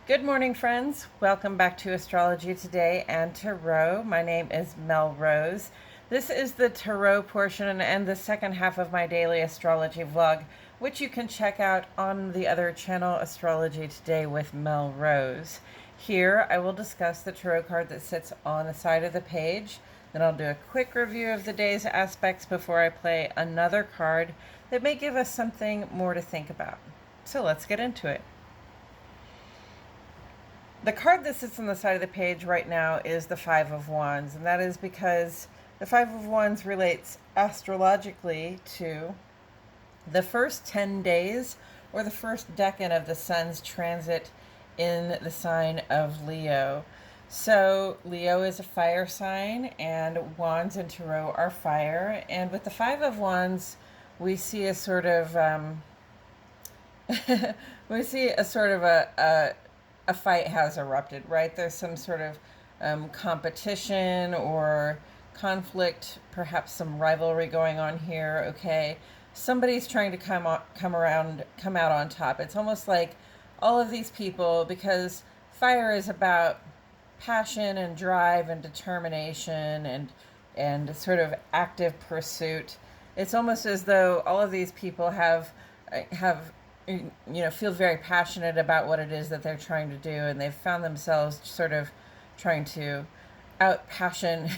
Good morning, friends. Welcome back to Astrology Today and Tarot. My name is Mel Rose. This is the Tarot portion and the second half of my daily astrology vlog, which you can check out on the other channel, Astrology Today with Mel Rose. Here, I will discuss the tarot card that sits on the side of the page. Then I'll do a quick review of the day's aspects before I play another card that may give us something more to think about. So let's get into it. The card that sits on the side of the page right now is the Five of Wands, and that is because the Five of Wands relates astrologically to the first 10 days or the first decade of the sun's transit in the sign of Leo. So Leo is a fire sign, and Wands and Tarot are fire. And with the Five of Wands, we see a sort of a fight has erupted, right? There's some sort of competition or conflict, perhaps some rivalry going on here. Okay, somebody's trying to come out on top. It's almost like all of these people, because fire is about passion and drive and determination and sort of active pursuit. It's almost as though all of these people have feel very passionate about what it is that they're trying to do, and they've found themselves sort of trying to out-passion,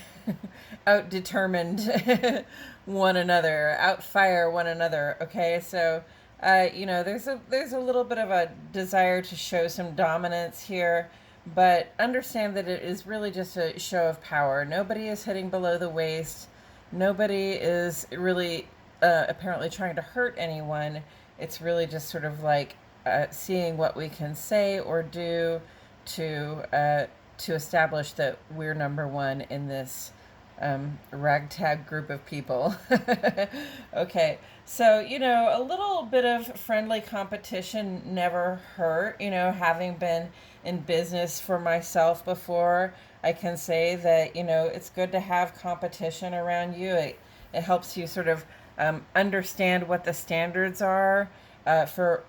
out-determined one another, out-fire one another. Okay, so there's a little bit of a desire to show some dominance here, but understand that it is really just a show of power. Nobody is hitting below the waist. Nobody is really apparently trying to hurt anyone. It's really just sort of like seeing what we can say or do to establish that we're number one in this ragtag group of people. Okay, so a little bit of friendly competition never hurt. Having been in business for myself before, I can say that it's good to have competition around you. It helps you sort of understand what the standards are for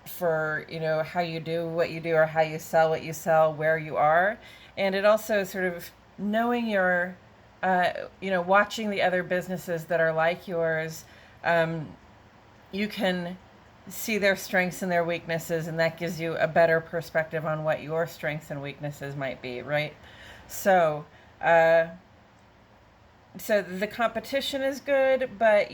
how you do what you do, or how you sell what you sell, where you are. And it also sort of knowing your watching the other businesses that are like yours, you can see their strengths and their weaknesses, and that gives you a better perspective on what your strengths and weaknesses might be, right? So the competition is good, but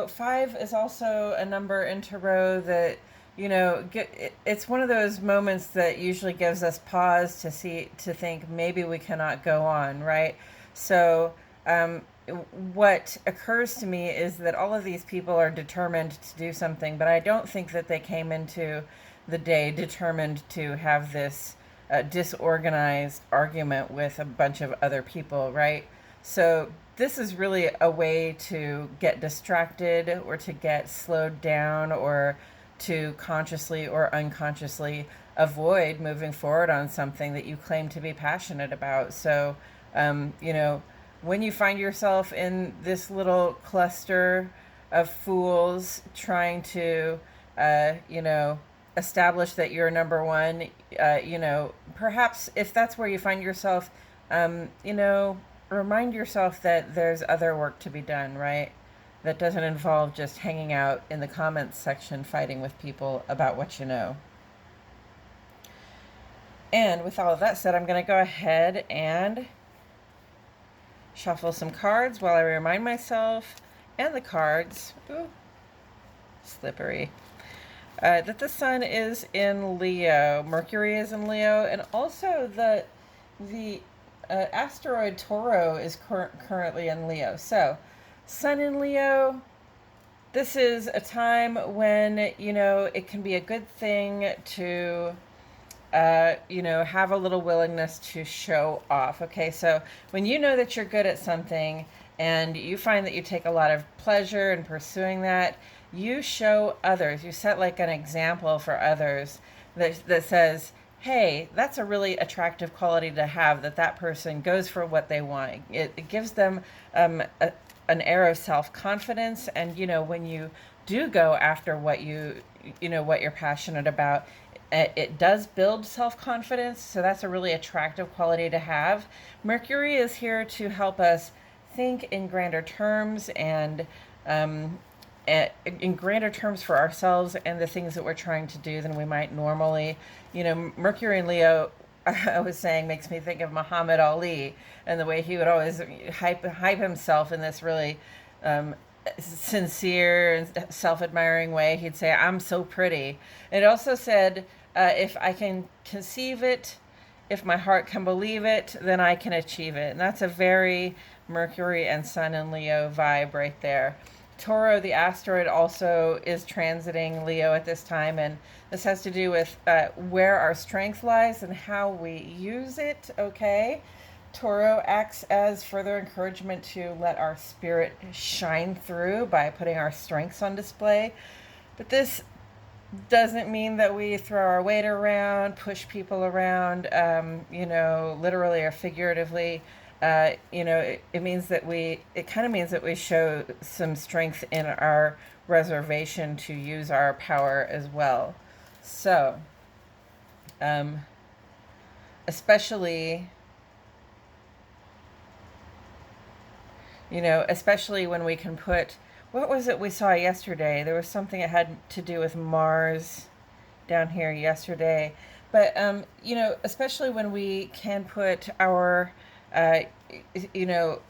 five is also a number in tarot that it's one of those moments that usually gives us pause to think maybe we cannot go on, right? So what occurs to me is that all of these people are determined to do something, but I don't think that they came into the day determined to have this disorganized argument with a bunch of other people, right? So this is really a way to get distracted, or to get slowed down, or to consciously or unconsciously avoid moving forward on something that you claim to be passionate about. So, when you find yourself in this little cluster of fools trying to, establish that you're number one, perhaps if that's where you find yourself, remind yourself that there's other work to be done, right? That doesn't involve just hanging out in the comments section fighting with people about what you know. And with all of that said, I'm going to go ahead and shuffle some cards while I remind myself and the cards, slippery, that the sun is in Leo, Mercury is in Leo, and also the asteroid Toro is currently in Leo. So, sun in Leo, this is a time when, it can be a good thing to, have a little willingness to show off. Okay, so when you know that you're good at something and you find that you take a lot of pleasure in pursuing that, you show others. You set like an example for others that says, hey, that's a really attractive quality to have, that person goes for what they want. It gives them an air of self-confidence, and when you do go after what you're passionate about, it does build self-confidence, so that's a really attractive quality to have. Mercury is here to help us think in grander terms and um, in grander terms for ourselves and the things that we're trying to do than we might normally. Mercury in Leo, I was saying, makes me think of Muhammad Ali and the way he would always hype himself in this really sincere and self-admiring way. He'd say, "I'm so pretty." It also said, if I can conceive it, if my heart can believe it, then I can achieve it. And that's a very Mercury and Sun and Leo vibe right there. Toro, the asteroid, also is transiting Leo at this time, and this has to do with where our strength lies and how we use it, okay? Toro acts as further encouragement to let our spirit shine through by putting our strengths on display. But this doesn't mean that we throw our weight around, push people around, literally or figuratively. It means that it kind of means that we show some strength in our reservation to use our power as well. So, especially, especially when we can put, what was it we saw yesterday? There was something that had to do with Mars down here yesterday. But, especially when we can put our, our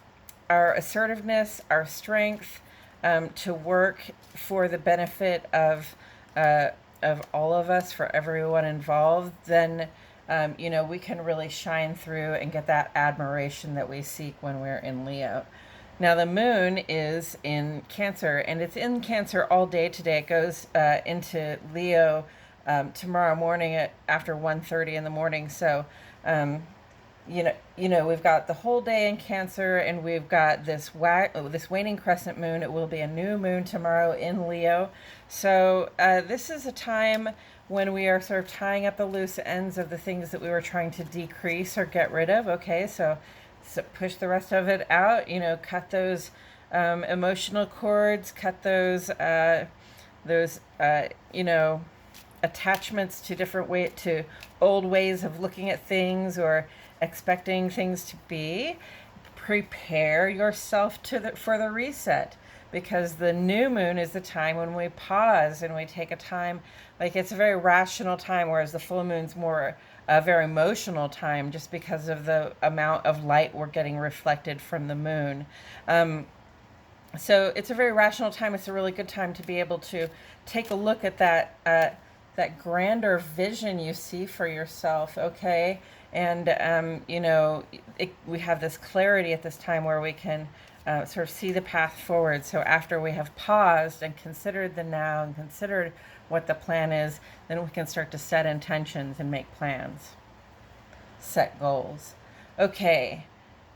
assertiveness, our strength to work for the benefit of all of us, for everyone involved, then, we can really shine through and get that admiration that we seek when we're in Leo. Now, the moon is in Cancer, and it's in Cancer all day today. It goes into Leo tomorrow morning after 1:30 in the morning. So, we've got the whole day in Cancer, and we've got this waning crescent moon. It will be a new moon tomorrow in Leo. So this is a time when we are sort of tying up the loose ends of the things that we were trying to decrease or get rid of. Okay, so push the rest of it out. Cut those emotional cords. Cut those attachments to old ways of looking at things or expecting things to be. Prepare yourself for the reset, because the new moon is the time when we pause and we take a time, like it's a very rational time, whereas the full moon's more a very emotional time, just because of the amount of light we're getting reflected from the moon. So it's a very rational time. It's a really good time to be able to take a look at that grander vision you see for yourself, okay? And, we have this clarity at this time where we can sort of see the path forward. So after we have paused and considered the now and considered what the plan is, then we can start to set intentions and make plans, set goals. Okay.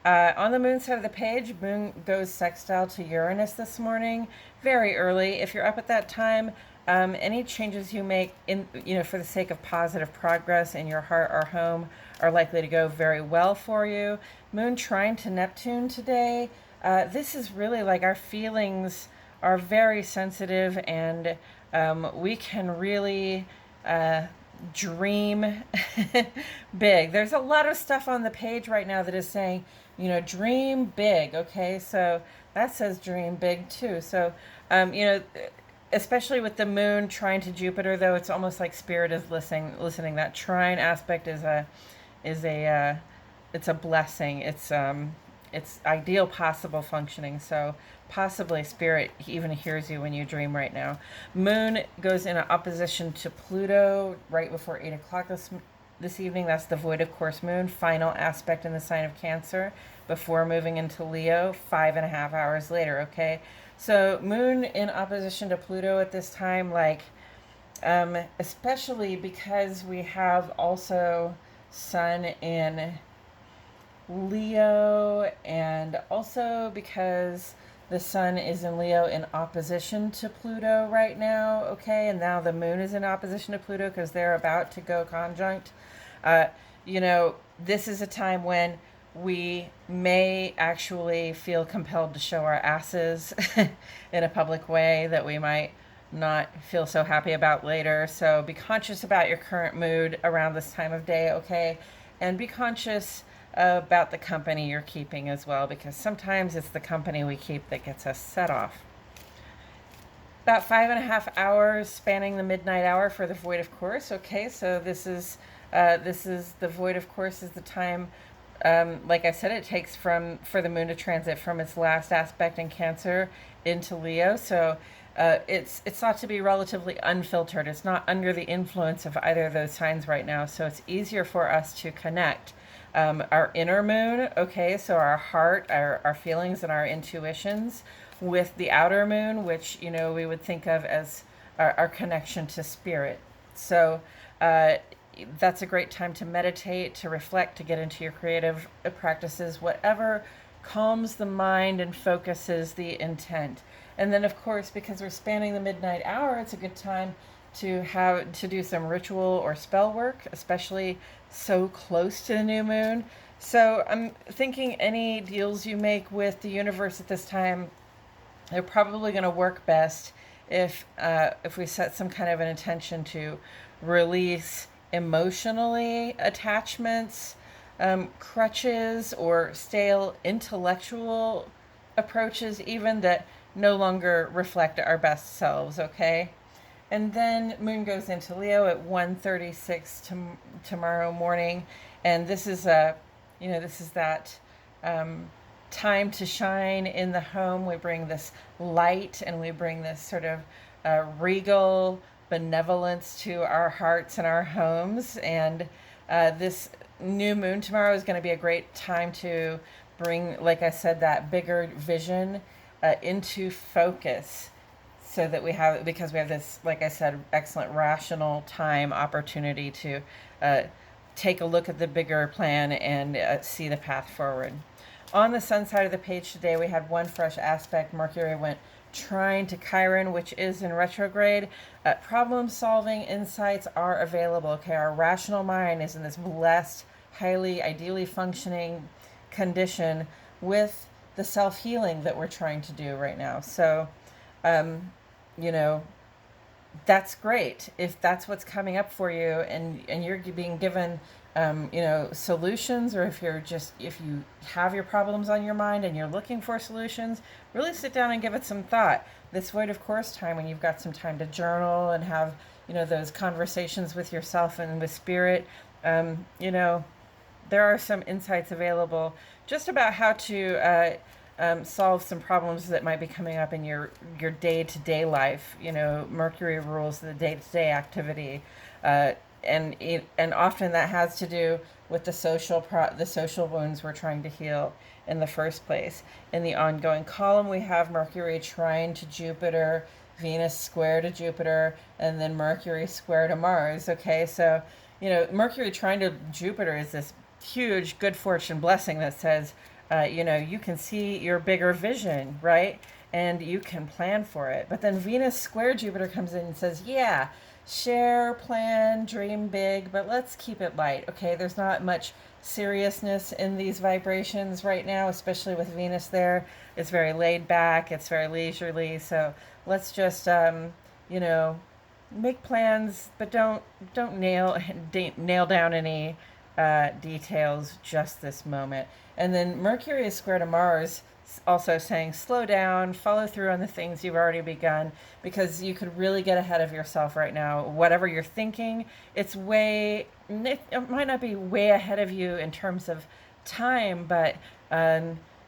On the moon side of the page, moon goes sextile to Uranus this morning, very early. If you're up at that time, any changes you make for the sake of positive progress in your heart or home are likely to go very well for you. Moon trine to Neptune today. This is really like our feelings are very sensitive, and we can really dream big. There's a lot of stuff on the page right now that is saying, dream big. Okay, so that says dream big too. So, especially with the moon trine to Jupiter, though, it's almost like spirit is listening. That trine aspect is a blessing. It's ideal possible functioning. So possibly spirit even hears you when you dream right now. Moon goes in opposition to Pluto right before 8 o'clock this evening. That's the void of course moon, final aspect in the sign of Cancer before moving into Leo 5.5 hours later. Okay, so moon in opposition to Pluto at this time, especially because we have also Sun in Leo, and also because the Sun is in Leo in opposition to Pluto right now, okay? And now the moon is in opposition to Pluto because they're about to go conjunct. This is a time when we may actually feel compelled to show our asses in a public way, that we might not feel so happy about later. So be conscious about your current mood around this time of day, okay? And be conscious about the company you're keeping as well, because sometimes it's the company we keep that gets us set off. About 5.5 hours spanning the midnight hour for the void of course. Okay, so this is the void of course is the time. Like I said, it takes for the moon to transit from its last aspect in Cancer into Leo. So it's thought to be relatively unfiltered. It's not under the influence of either of those signs right now. So it's easier for us to connect our inner moon, okay, so our heart, our feelings, and our intuitions, with the outer moon, which, we would think of as our connection to spirit. So that's a great time to meditate, to reflect, to get into your creative practices, whatever calms the mind and focuses the intent. And then, of course, because we're spanning the midnight hour, it's a good time to do some ritual or spell work, especially so close to the new moon. So I'm thinking any deals you make with the universe at this time, they're probably going to work best if we set some kind of an intention to release emotionally attachments, crutches, or stale intellectual approaches, even that no longer reflect our best selves. Okay. And then moon goes into Leo at 1:36 tomorrow morning, and this is that time to shine in the home. We bring this light, and we bring this sort of regal benevolence to our hearts and our homes. And this new moon tomorrow is going to be a great time to bring, like I said, that bigger vision into focus, so that because we have this, like I said, excellent rational time opportunity to take a look at the bigger plan and see the path forward. On the sun side of the page today, we had one fresh aspect. Mercury went trine to Chiron, which is in retrograde. Problem solving insights are available. Okay, our rational mind is in this blessed, highly ideally functioning condition with the self healing that we're trying to do right now. So you know, that's great if that's what's coming up for you, and you're being given solutions, or if you have your problems on your mind and you're looking for solutions, really sit down and give it some thought. This void of course time, when you've got some time to journal and have those conversations with yourself and with spirit, there are some insights available just about how to solve some problems that might be coming up in your day-to-day life. Mercury rules the day-to-day activity, and often that has to do with the social wounds we're trying to heal in the first place. In the ongoing column, we have Mercury trine to Jupiter, Venus square to Jupiter, and then Mercury square to Mars. Okay, so Mercury trine to Jupiter is this huge good fortune blessing that says, you can see your bigger vision, right? And you can plan for it. But then Venus square Jupiter comes in and says, yeah, share, plan, dream big, but let's keep it light. Okay, there's not much seriousness in these vibrations right now, especially with Venus there. It's very laid back, it's very leisurely. So let's just, make plans, but don't nail down any details just this moment. And then Mercury is square to Mars, also saying slow down, follow through on the things you've already begun, because you could really get ahead of yourself right now. Whatever you're thinking, it might not be way ahead of you in terms of time, but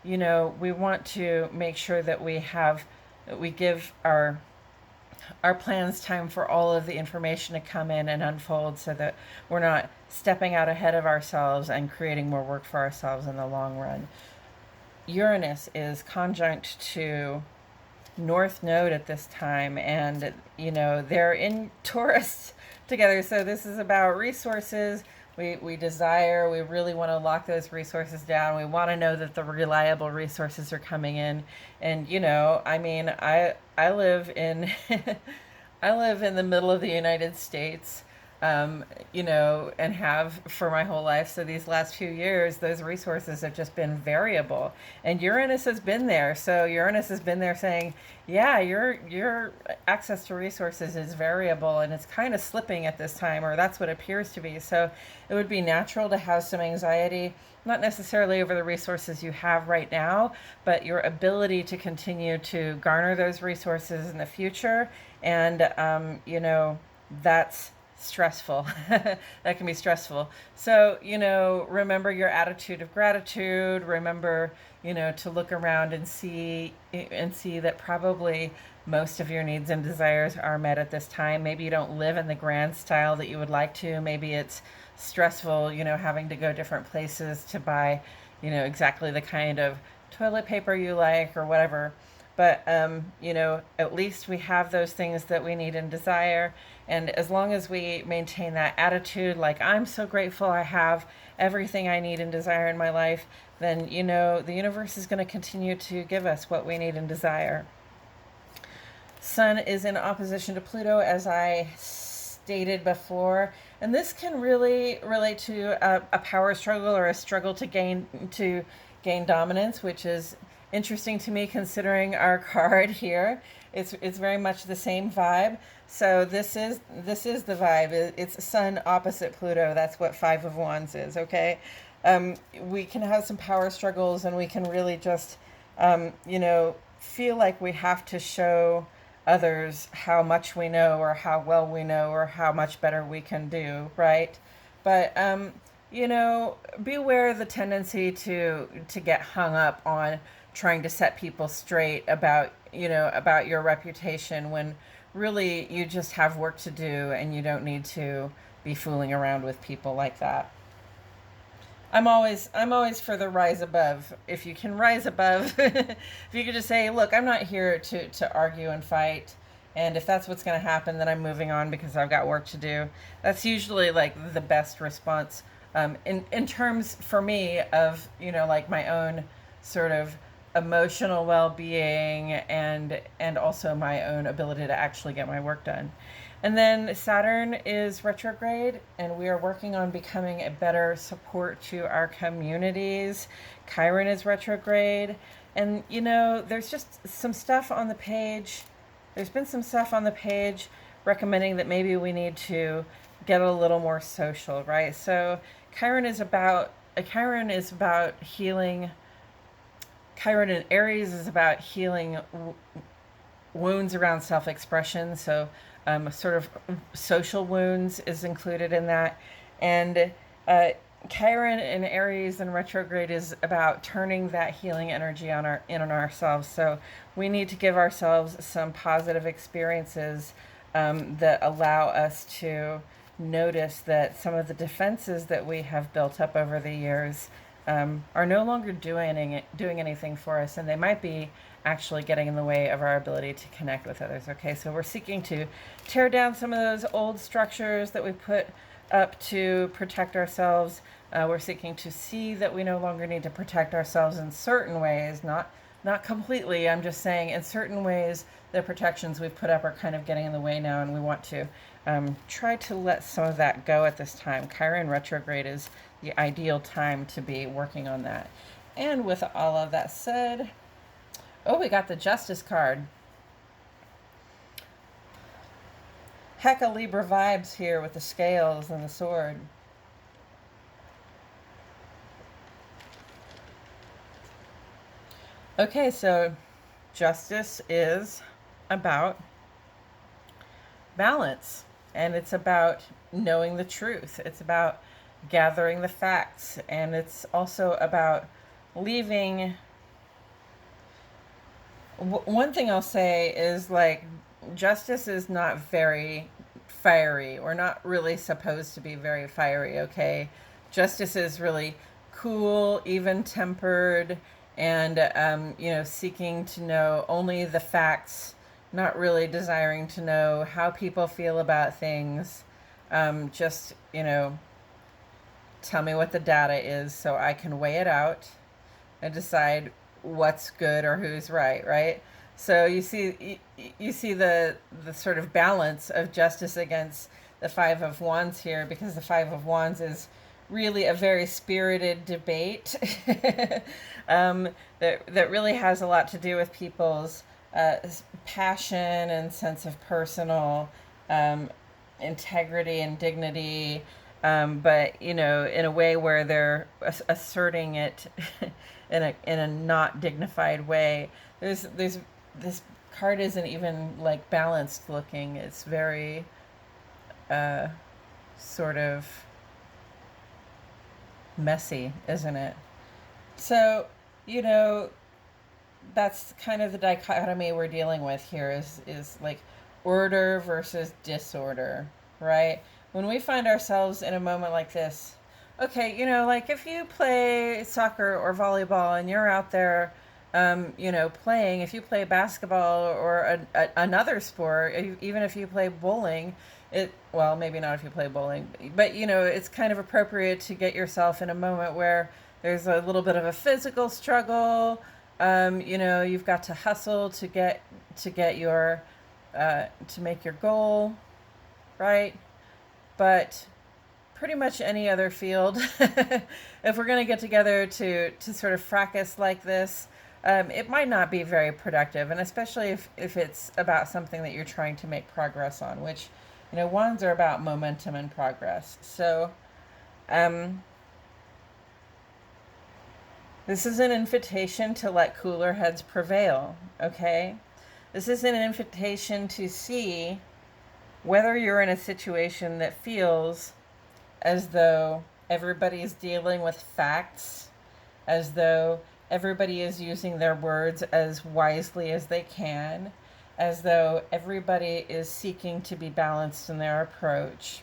we want to make sure that we give our plans time for all of the information to come in and unfold, so that we're not stepping out ahead of ourselves and creating more work for ourselves in the long run. Uranus is conjunct to North Node at this time, and they're in Taurus together. So this is about resources. We really want to lock those resources down. We want to know that the reliable resources are coming in. And I live in I live in the middle of the United States. um, and have for my whole life. So these last few years, those resources have just been variable. And Uranus has been there. So Uranus has been there saying, yeah, your access to resources is variable and it's kind of slipping at this time, or that's what it appears to be. So it would be natural to have some anxiety, not necessarily over the resources you have right now, but your ability to continue to garner those resources in the future. And, that's stressful. That can be stressful. So, remember your attitude of gratitude. Remember, to look around and see that probably most of your needs and desires are met at this time. Maybe you don't live in the grand style that you would like to. Maybe it's stressful, having to go different places to buy, exactly the kind of toilet paper you like or whatever. But, at least we have those things that we need and desire. And as long as we maintain that attitude, like, I'm so grateful I have everything I need and desire in my life, then, the universe is going to continue to give us what we need and desire. Sun is in opposition to Pluto, as I stated before. And this can really relate to a power struggle or a struggle to gain dominance, which is interesting to me considering our card here. It's very much the same vibe. So this is the vibe. It's Sun opposite Pluto. That's what Five of Wands is. Okay, we can have some power struggles, and we can really just feel like we have to show others how much we know or how well we know or how much better we can do, right? But beware the tendency to get hung up on trying to set people straight about your reputation, when really you just have work to do and you don't need to be fooling around with people like that. I'm always for the rise above. If you can rise above, if you could just say, look, I'm not here to argue and fight. And if that's what's going to happen, then I'm moving on because I've got work to do. That's usually like the best response, in terms for me of, like my own sort of emotional well-being and also my own ability to actually get my work done. And then Saturn is retrograde, and we are working on becoming a better support to our communities. Chiron is retrograde, and there's just some stuff on the page. There's been some stuff on the page recommending that maybe we need to get a little more social, right? So Chiron is about healing. Chiron in Aries is about healing wounds around self-expression. So sort of social wounds is included in that. And Chiron in Aries and retrograde is about turning that healing energy in on ourselves. So we need to give ourselves some positive experiences that allow us to notice that some of the defenses that we have built up over the years are no longer doing anything for us, and they might be actually getting in the way of our ability to connect with others. Okay, so we're seeking to tear down some of those old structures that we put up to protect ourselves. We're seeking to see that we no longer need to protect ourselves in certain ways, not completely. I'm just saying in certain ways the protections we've put up are kind of getting in the way now, and we want to try to let some of that go at this time. Chiron retrograde is the ideal time to be working on that. And with all of that said, we got the Justice card. Hecka Libra vibes here with the scales and the sword. Okay, so justice is about balance, and it's about knowing the truth. It's about gathering the facts, and it's also about leaving. One thing I'll say is, like, justice is not very fiery, or not really supposed to be very fiery, okay? Justice is really cool, even tempered, and seeking to know only the facts, not really desiring to know how people feel about things. Just tell me what the data is so I can weigh it out and decide what's good or who's right? So you see the sort of balance of justice against the Five of Wands here, because the Five of Wands is really a very spirited debate that really has a lot to do with people's passion and sense of personal integrity and dignity, but in a way where they're asserting it in a not dignified way. There's this card isn't even like balanced looking. It's very sort of messy, isn't it? So, you know, that's kind of the dichotomy we're dealing with here is like order versus disorder, right? When we find ourselves in a moment like this, okay, like if you play soccer or volleyball and you're out there, playing, if you play basketball or another sport, even if you play bowling, well, maybe not if you play bowling, but it's kind of appropriate to get yourself in a moment where there's a little bit of a physical struggle. You've got to hustle to get your to make your goal, right? But pretty much any other field, if we're going to get together to sort of fracas like this, it might not be very productive, and especially if it's about something that you're trying to make progress on, which, wands are about momentum and progress. So, this is an invitation to let cooler heads prevail, okay? This is an invitation to see whether you're in a situation that feels as though everybody is dealing with facts, as though everybody is using their words as wisely as they can, as though everybody is seeking to be balanced in their approach.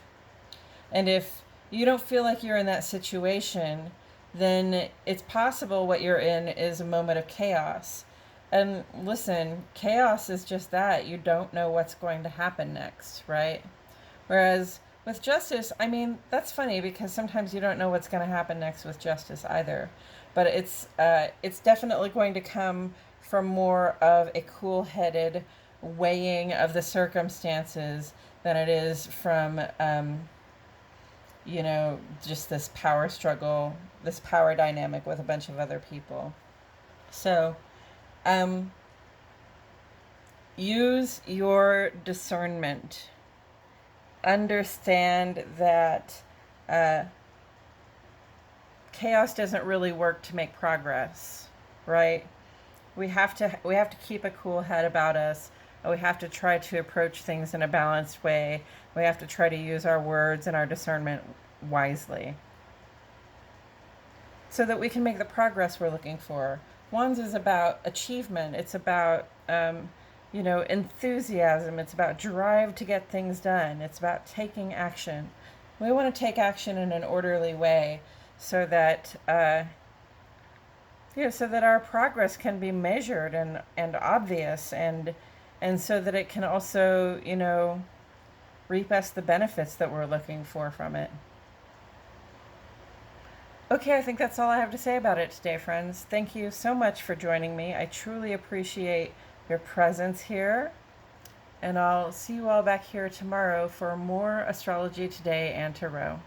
And if you don't feel like you're in that situation, then it's possible what you're in is a moment of chaos. And listen, chaos is just that. You don't know what's going to happen next, right? Whereas with justice, I mean, that's funny because sometimes you don't know what's going to happen next with justice either. But it's definitely going to come from more of a cool-headed weighing of the circumstances than it is from, just this power struggle, this power dynamic with a bunch of other people. So, use your discernment. Understand that chaos doesn't really work to make progress, right? We have to keep a cool head about us. We have to try to approach things in a balanced way. We have to try to use our words and our discernment wisely so that we can make the progress we're looking for. Wands is about achievement. It's about enthusiasm. It's about drive to get things done. It's about taking action. We want to take action in an orderly way so that so that our progress can be measured and obvious, and so that it can also reap us the benefits that we're looking for from it. Okay, I think that's all I have to say about it today, friends. Thank you so much for joining me. I truly appreciate your presence here. And I'll see you all back here tomorrow for more Astrology Today and Tarot.